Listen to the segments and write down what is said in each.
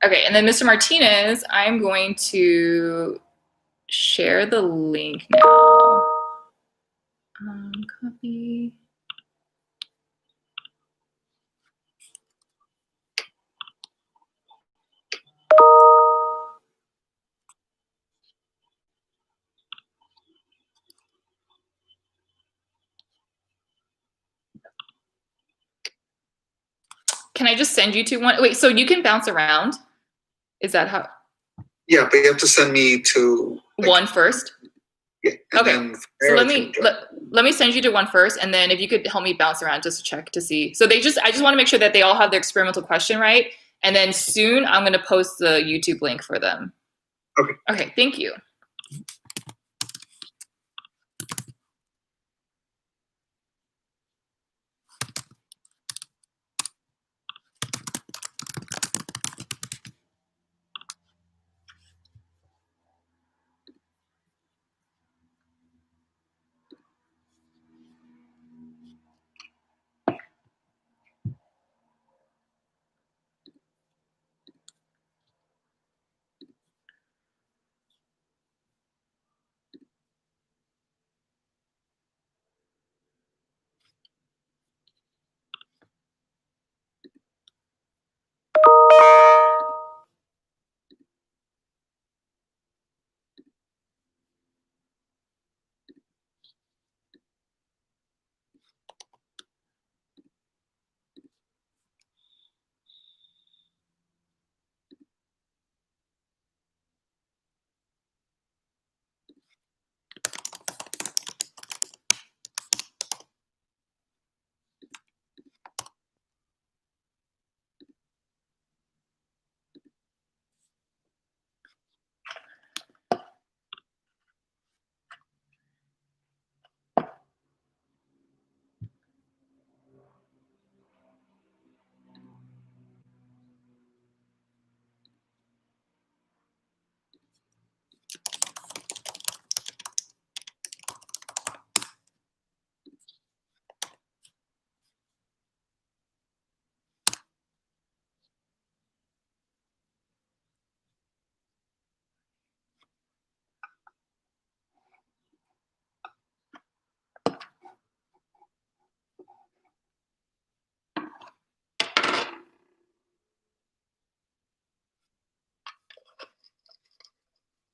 Okay, and then Mr. Martinez, I'm going to share the link now. Copy. Can I just send you to one? Wait, so you can bounce around? Is that how? Yeah, but you have to send me to like, one first. Yeah, okay. So let me send you to one first, and then if you could help me bounce around just to check to see. So I just want to make sure that they all have their experimental question right, and then soon I'm going to post the YouTube link for them. Okay. Okay. Thank you.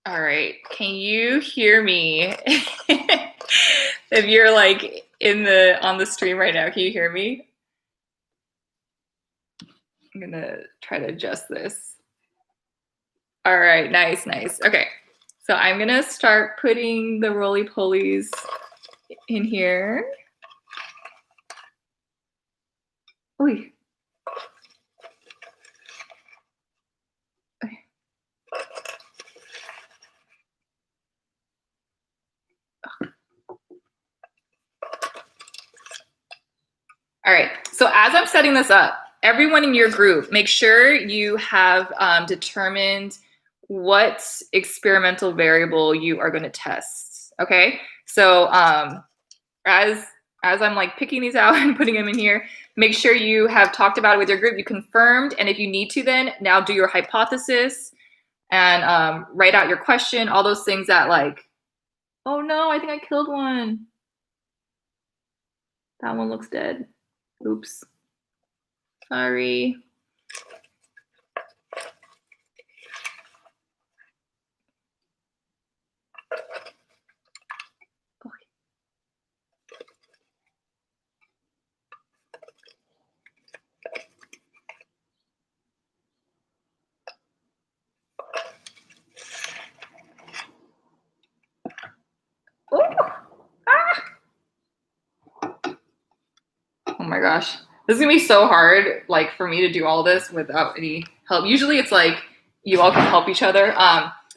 All right, can you hear me? If you're like on the stream right now, can you hear me? I'm gonna try to adjust this. All right, nice. Okay, so I'm gonna start putting the roly-polies in here. Oy. Okay. All right, so as I'm setting this up, everyone in your group, make sure you have determined what experimental variable you are going to test. Okay, so as I'm like picking these out and putting them in here, make sure you have talked about it with your group, you confirmed, and if you need to then now do your hypothesis and write out your question, all those things that like, oh no, I think I killed one. That one looks dead. Oops. Sorry. Oh. Ah. Oh my gosh. This is gonna be so hard, like for me to do all this without any help. Usually it's like you all can help each other.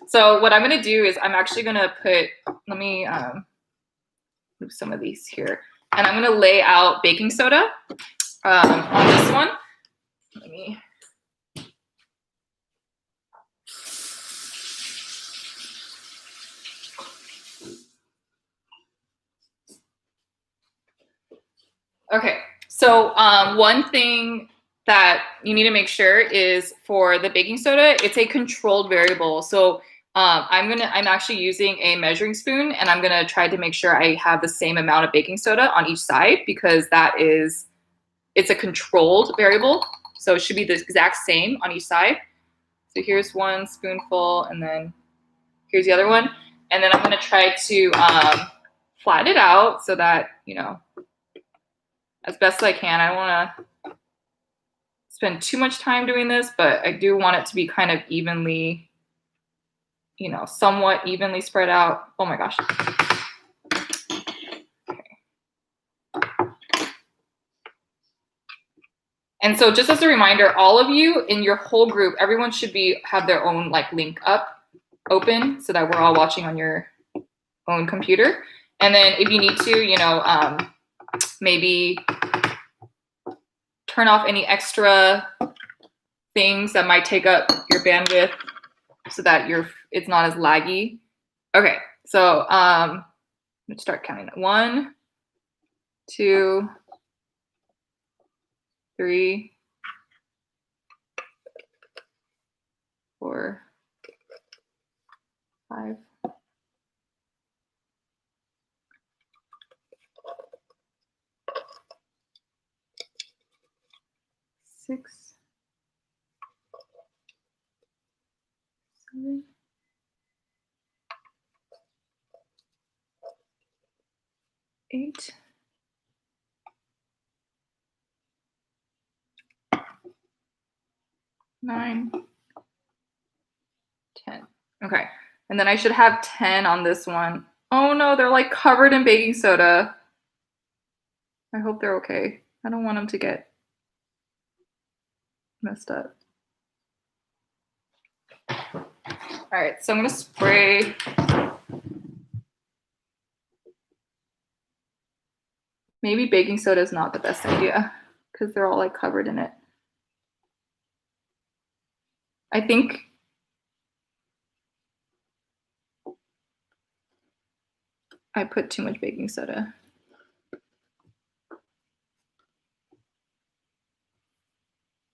So what I'm gonna do is I'm actually gonna put, let me move some of these here. And I'm gonna lay out baking soda on this one. Let me. Okay, so one thing that you need to make sure is for the baking soda, it's a controlled variable. So I'm actually using a measuring spoon, and I'm gonna try to make sure I have the same amount of baking soda on each side, because it's a controlled variable. So it should be the exact same on each side. So here's one spoonful, and then here's the other one. And then I'm gonna try to flatten it out so that, you know, as best as I can. I don't wanna spend too much time doing this, but I do want it to be kind of evenly, you know, somewhat evenly spread out. Oh my gosh. Okay. And so just as a reminder, all of you in your whole group, everyone should have their own like link up open so that we're all watching on your own computer. And then if you need to, you know, maybe turn off any extra things that might take up your bandwidth so that it's not as laggy. Okay, so let's start counting it. 1, 2, 3, 4, 5. 6, 7, 8, 9, 10. Okay, and then I should have 10 on this one. Oh no, they're like covered in baking soda. I hope they're okay. I don't want them to get messed up. All right, so I'm gonna spray. Maybe baking soda is not the best idea because they're all like covered in it. I think I put too much baking soda.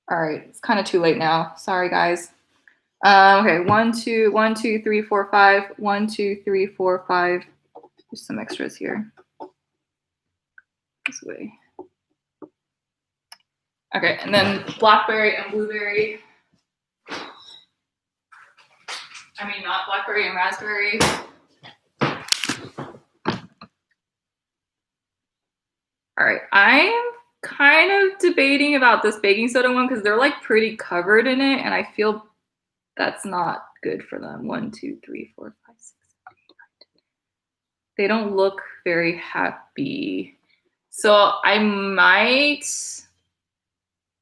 All right, it's kind of too late now. Sorry, guys. Okay, 1, 2, 1, 2, 3, 4, 5. 1, 2, 3, 4, 5. There's some extras here. This way. Okay, and then blackberry and blueberry. I mean, not blackberry and raspberry. All right, I am kind of debating about this baking soda one because they're like pretty covered in it, and I feel that's not good for them. 1, 2, 3, 4, 5, 6, 7, 8, 9, 10. They don't look very happy. So I might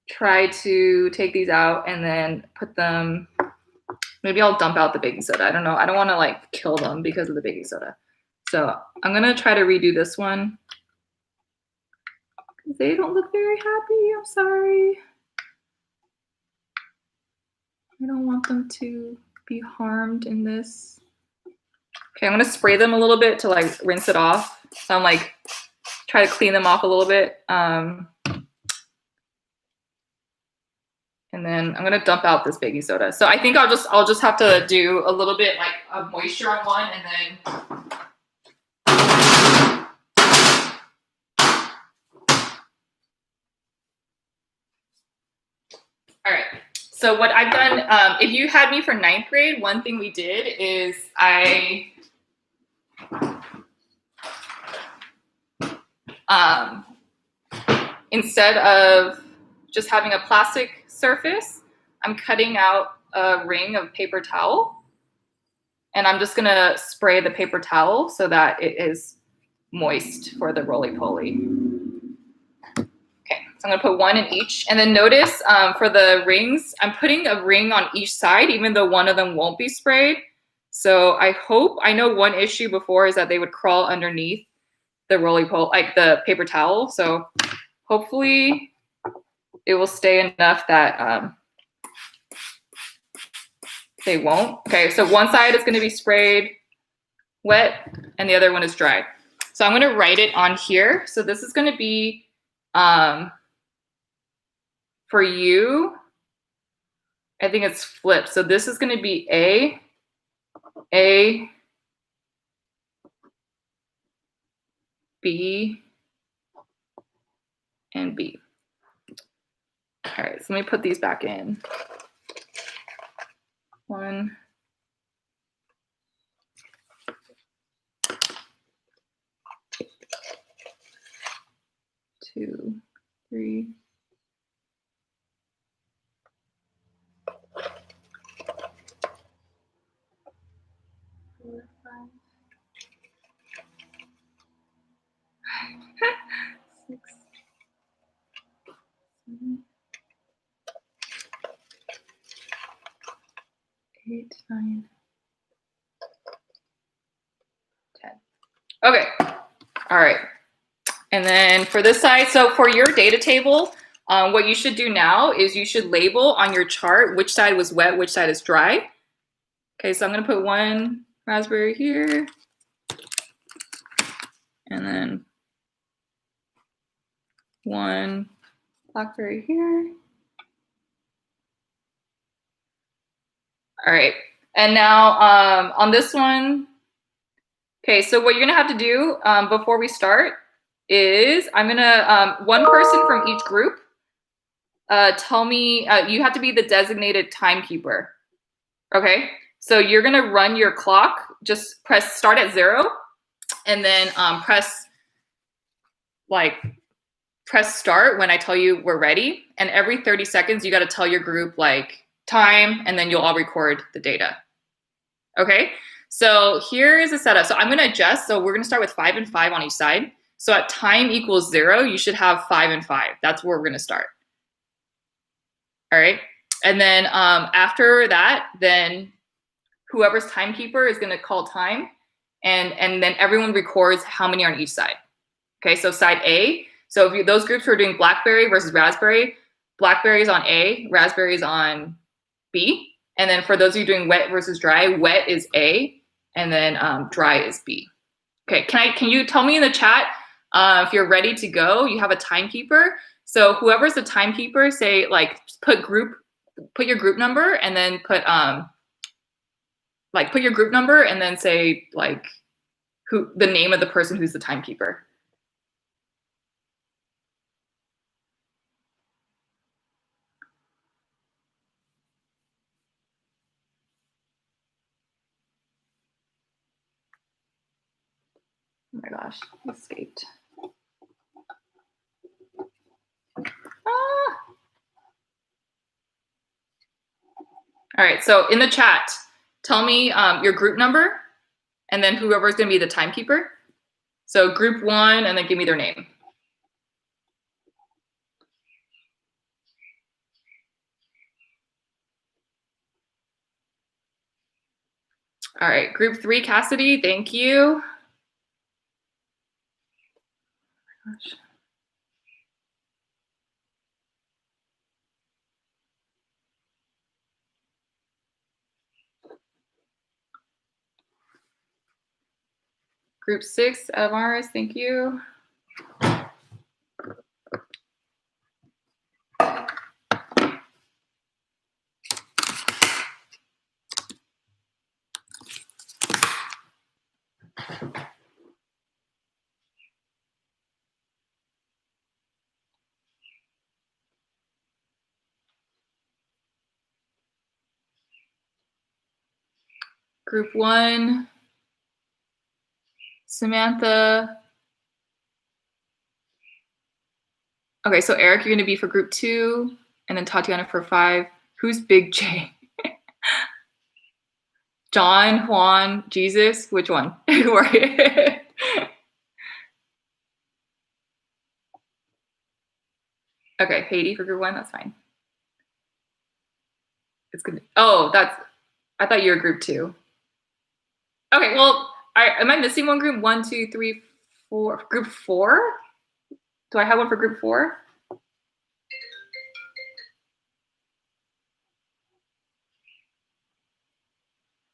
try to take these out and then put them, maybe I'll dump out the baking soda. I don't know. I don't want to like kill them because of the baking soda. So I'm going to try to redo this one. They don't look very happy. I'm sorry. I don't want them to be harmed in this. Okay, I'm gonna spray them a little bit to like rinse it off. So I'm like, try to clean them off a little bit. And then I'm gonna dump out this baking soda. So I think I'll just have to do a little bit like of moisture on one, and then all right. So what I've done, if you had me for 9th grade, one thing we did is instead of just having a plastic surface, I'm cutting out a ring of paper towel, and I'm just gonna spray the paper towel so that it is moist for the roly-poly. Okay, so I'm gonna put one in each. And then notice for the rings, I'm putting a ring on each side, even though one of them won't be sprayed. So I know one issue before is that they would crawl underneath the roly-poly, like the paper towel. So hopefully it will stay enough that they won't. Okay, so one side is gonna be sprayed wet and the other one is dry. So I'm gonna write it on here. So this is gonna be, for you, I think it's flipped. So this is going to be A, B, and B. All right, so let me put these back in. 1, 2, 3. 4, 5, 6, 7, 8, 9, 10. Okay. All right. And then for this side, so for your data table, what you should do now is you should label on your chart which side was wet, which side is dry. Okay, so I'm going to put 1 raspberry here. And then 1 blackberry here. All right. And now on this one, okay, so what you're going to have to do before we start is I'm going to, one person from each group, tell me, you have to be the designated timekeeper. Okay, so you're going to run your clock, just press start at 0, and then press start when I tell you we're ready. And every 30 seconds, you got to tell your group like time, and then you'll all record the data. Okay, so here is a setup. So I'm going to adjust. So we're going to start with 5 and 5 on each side. So at time equals 0, you should have 5 and 5. That's where we're going to start. All right, and then after that, then whoever's timekeeper is going to call time, and then everyone records how many are on each side. Okay, so side A. So if those groups who are doing blackberry versus raspberry, blackberry is on A, raspberry is on B. And then for those of you doing wet versus dry, wet is A, and then dry is B. Okay, can you tell me in the chat if you're ready to go? You have a timekeeper. So whoever's the timekeeper, say like put your group number, and then put your group number, and then say like the name of the person who's the timekeeper. Oh my gosh, escaped. Ah. All right, so in the chat, tell me your group number, and then whoever's going to be the timekeeper. So group 1, and then give me their name. All right, group 3, Cassidy, thank you. Oh my gosh. Group 6, Amaris, thank you. Group 1, Samantha. Okay, so Eric, you're going to be for group 2, and then Tatiana for 5. Who's Big J? John, Juan, Jesus? Which one? Who are you? Okay, Haiti for group 1, that's fine. It's good. Oh, I thought you were group 2. Okay, well, am I missing one group? 1, 2, 3, 4. Group 4? Do I have one for group 4?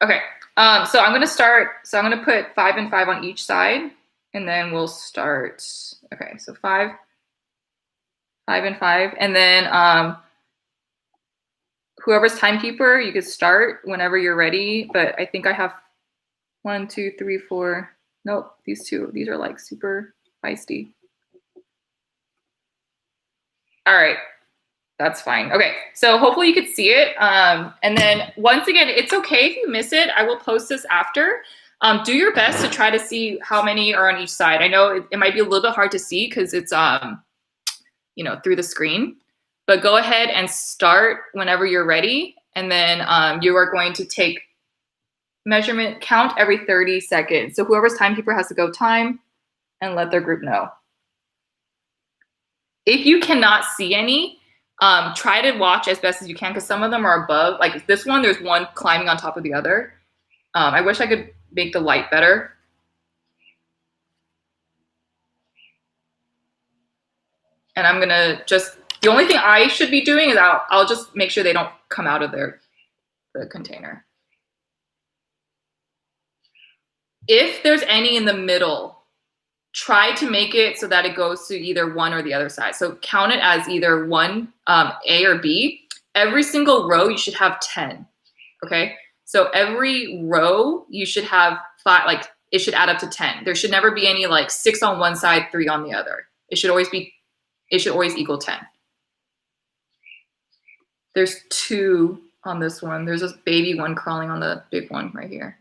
Okay, so I'm gonna start. So I'm gonna put 5 and 5 on each side, and then we'll start. Okay, so 5, 5 and 5. And then whoever's timekeeper, you could start whenever you're ready. But I think I have 1, 2, 3, 4. Nope, these two. These are like super feisty. All right. That's fine. Okay, so hopefully you could see it. And then once again, it's okay if you miss it. I will post this after. Do your best to try to see how many are on each side. I know it might be a little bit hard to see because it's through the screen. But go ahead and start whenever you're ready. And then you are going to take measurement count every 30 seconds. So whoever's timekeeper has to go time and let their group know. If you cannot see any, try to watch as best as you can because some of them are above. Like this one, there's one climbing on top of the other. I wish I could make the light better. And I'm gonna the only thing I should be doing is I'll just make sure they don't come out of the container. If there's any in the middle, try to make it so that it goes to either one or the other side. So count it as either one, A or B. Every single row, you should have 10, okay? So every row, you should have 5, like it should add up to 10. There should never be any like 6 on one side, 3 on the other. It should always equal 10. There's 2 on this one. There's this baby one crawling on the big one right here.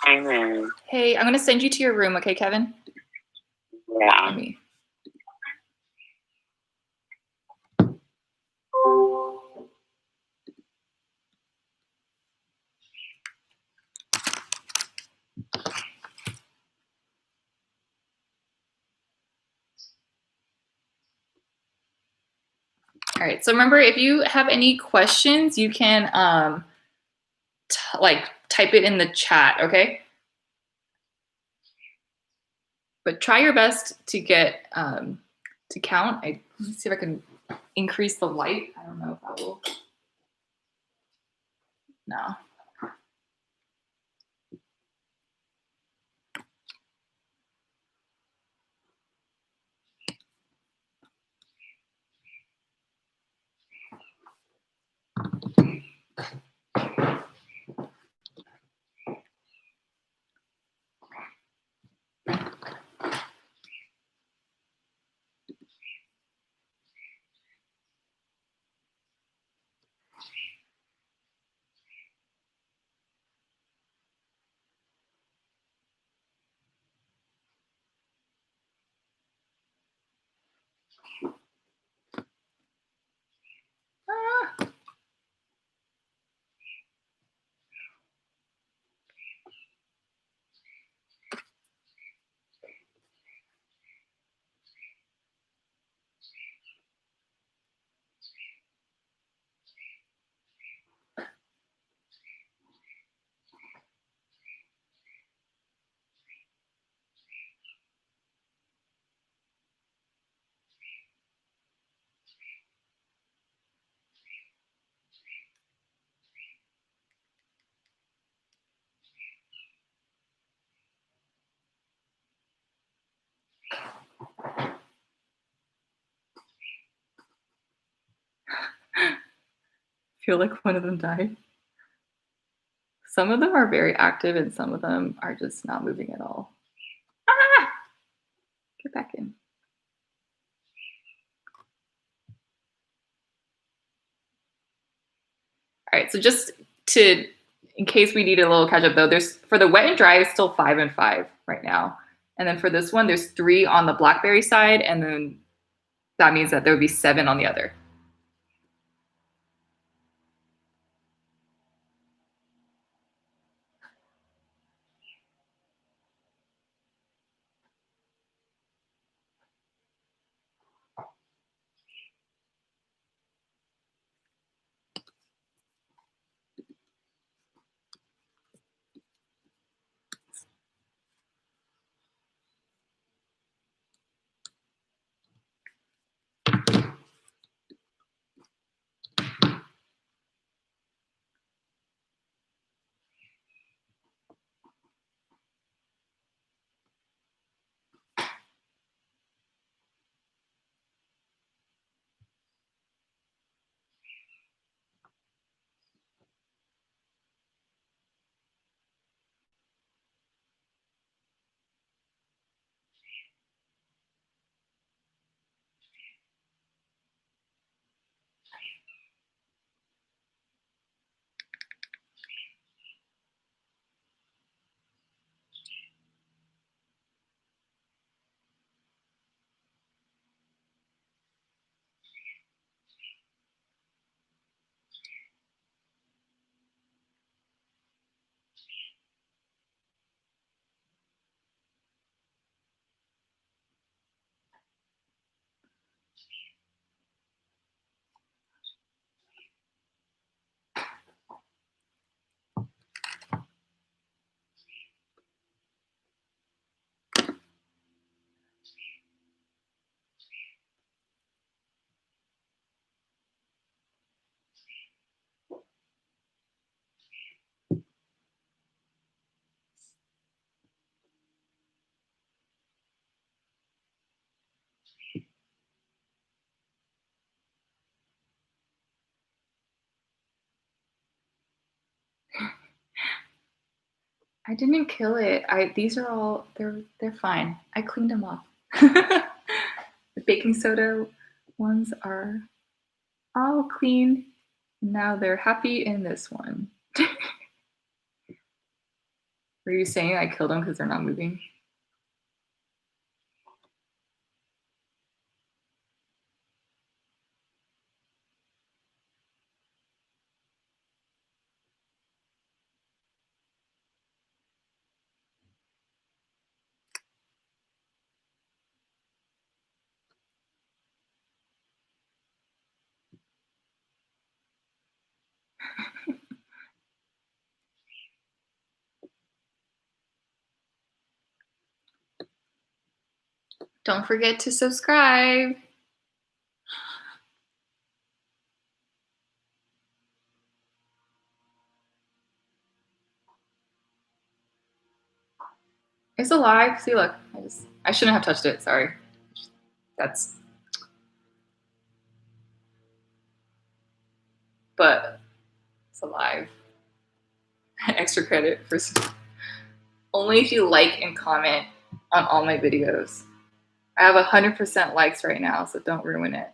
Amen. Hey, I'm gonna send you to your room, okay, Kevin? Yeah. Let me. All right, so remember, if you have any questions, you can type it in the chat, okay? But try your best to get to count. Let me see if I can increase the light. I don't know if that will. No. feel like one of them died. Some of them are very active and some of them are just not moving at all. Ah! Get back in. All right, so just to, in case we need a little catch up though, there's, for the wet and dry, it's still 5 and 5 right now. And then for this one, there's 3 on the blackberry side, and then that means that there would be 7 on the other. I didn't kill it. These are all, they're fine. I cleaned them off. The baking soda ones are all clean. Now they're happy in this one. Were you saying I killed them because they're not moving? Don't forget to subscribe. It's alive. See, look. I shouldn't have touched it. Sorry. But it's alive. Extra credit for only if you like and comment on all my videos. I have 100% likes right now, so don't ruin it.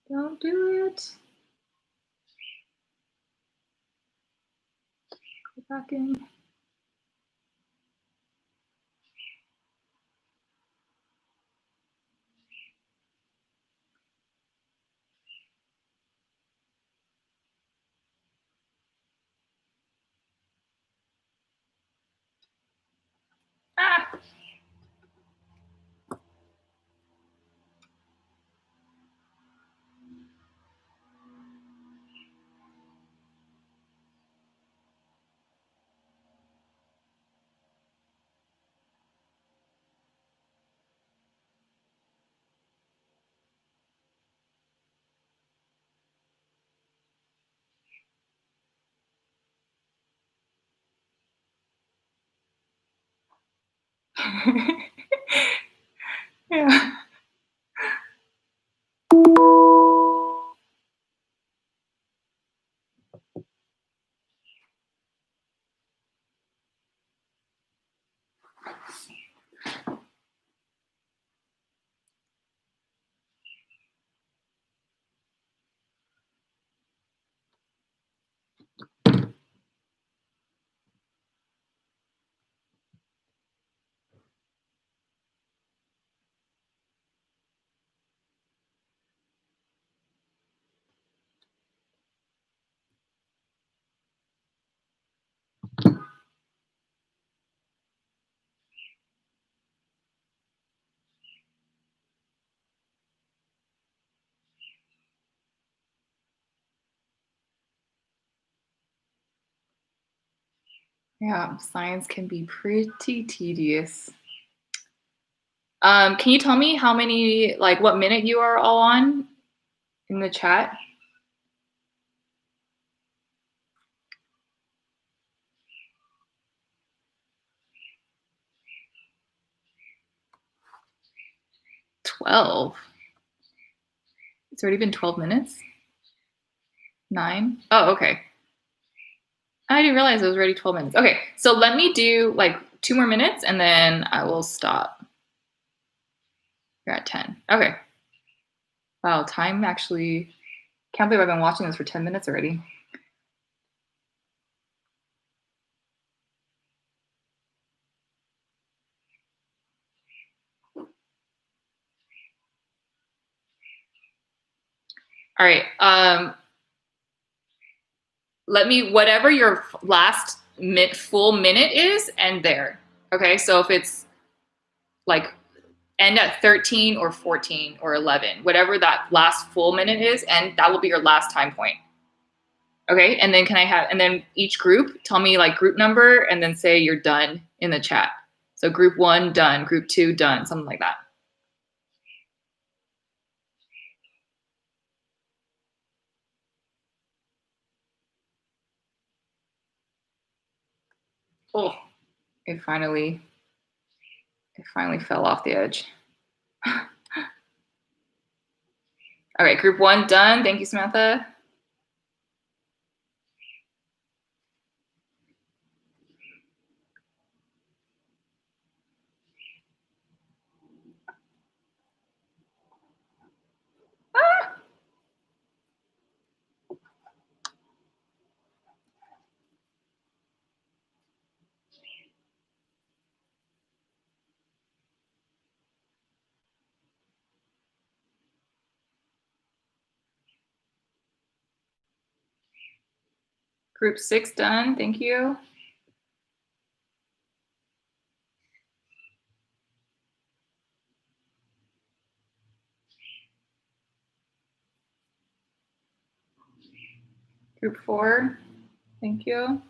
Don't do it. Go back in. Yeah. Yeah, science can be pretty tedious. Can you tell me how many, like what minute you are all on in the chat? $12. It's already been 12 minutes? 9? Oh, okay. I didn't realize it was already 12 minutes. Okay, so let me do like 2 more minutes and then I will stop. You're at 10. Okay. Wow, time actually, can't believe I've been watching this for 10 minutes already. All right. Let me, whatever your last full minute is, end there. Okay, so if it's like end at 13 or 14 or 11, whatever that last full minute is, and that will be your last time point. Okay, and then and then each group, tell me like group number and then say you're done in the chat. So group 1, done. Group 2, done. Something like that. Oh, it finally fell off the edge. All right, group 1, done. Thank you, Samantha. Group 6, done. Thank you. Group 4, thank you.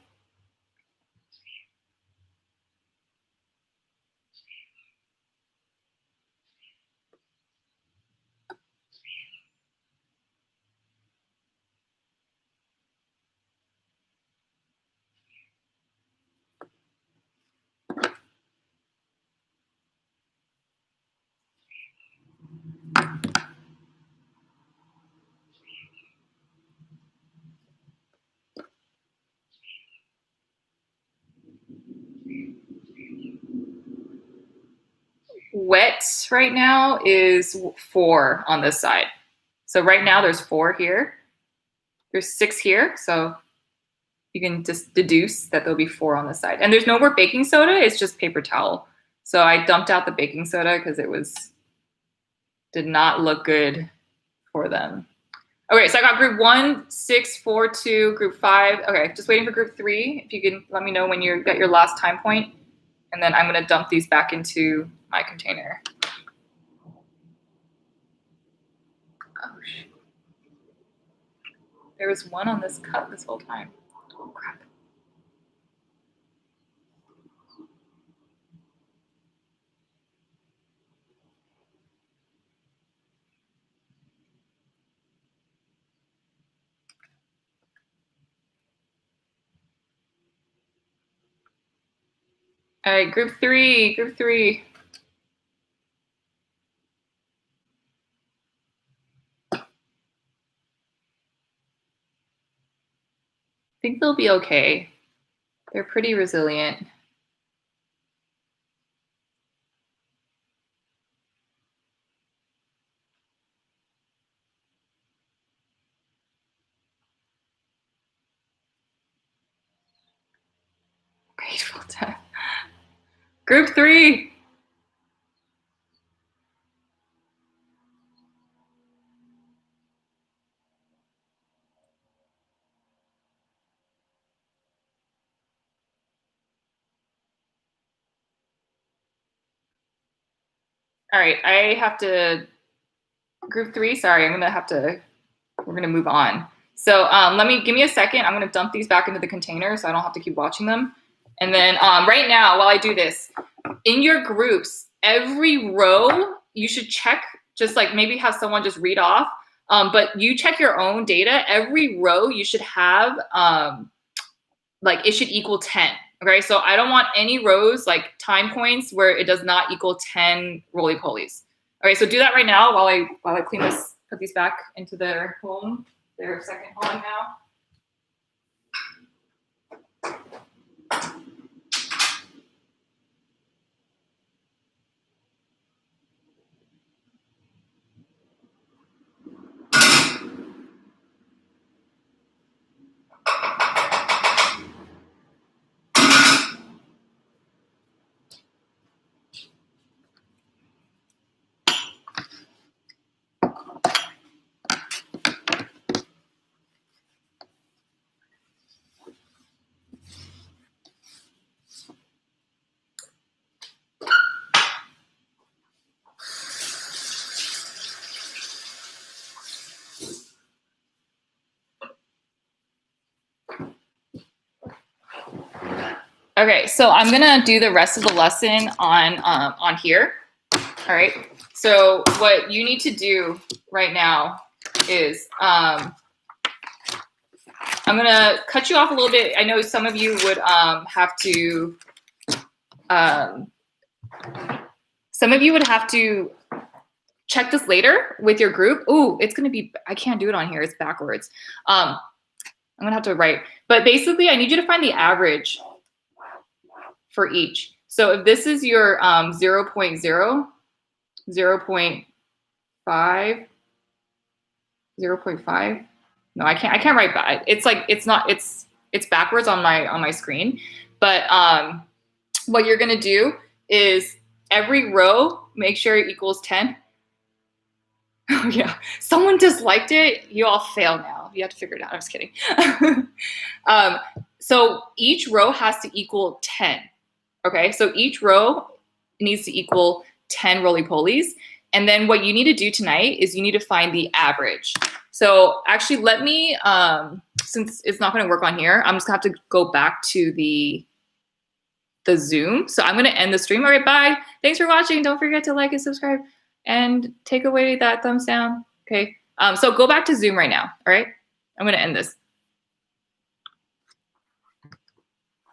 Wet right now is 4 on this side. So right now there's 4 here. There's 6 here. So you can just deduce that there'll be 4 on this side. And there's no more baking soda. It's just paper towel. So I dumped out the baking soda because did not look good for them. Okay, so I got group 1, 6, 4, 2, group 5. Okay, just waiting for group 3. If you can let me know when you're at your last time point, and then I'm gonna dump these back into my container. Oh, shit. There was 1 on this cup this whole time. Oh, crap. All right, group three. I think they'll be okay. They're pretty resilient. Grateful Dead. Group three. All right, I have to, group three, sorry, we're gonna move on. So give me a second. I'm gonna dump these back into the container so I don't have to keep watching them. And then right now, while I do this, in your groups, every row, you should check, just like maybe have someone just read off, but you check your own data. Every row you should have, like it should equal 10. Okay, so I don't want any rows like time points where it does not equal 10 roly-polies. Okay, so do that right now while I clean this, put these back into their home, their second home now. Okay, so I'm gonna do the rest of the lesson on here. All right. So what you need to do right now is I'm gonna cut you off a little bit. I know some of you would have to check this later with your group. Ooh, it's gonna be, I can't do it on here. It's backwards. I'm gonna have to write. But basically, I need you to find the average for each. So if this is your 0.0, 0.5, 0.5. No, I can't write back. It's like it's backwards on my screen. But what you're gonna do is every row make sure it equals 10. Oh yeah, someone disliked it. You all fail now. You have to figure it out. I'm just kidding. So each row has to equal 10. Okay, so each row needs to equal 10 roly-polies. And then what you need to do tonight is you need to find the average. So actually let me, since it's not gonna work on here, I'm just gonna have to go back to the Zoom. So I'm gonna end the stream. All right, bye. Thanks for watching. Don't forget to like and subscribe and take away that thumbs down. Okay, so go back to Zoom right now, all right? I'm gonna end this.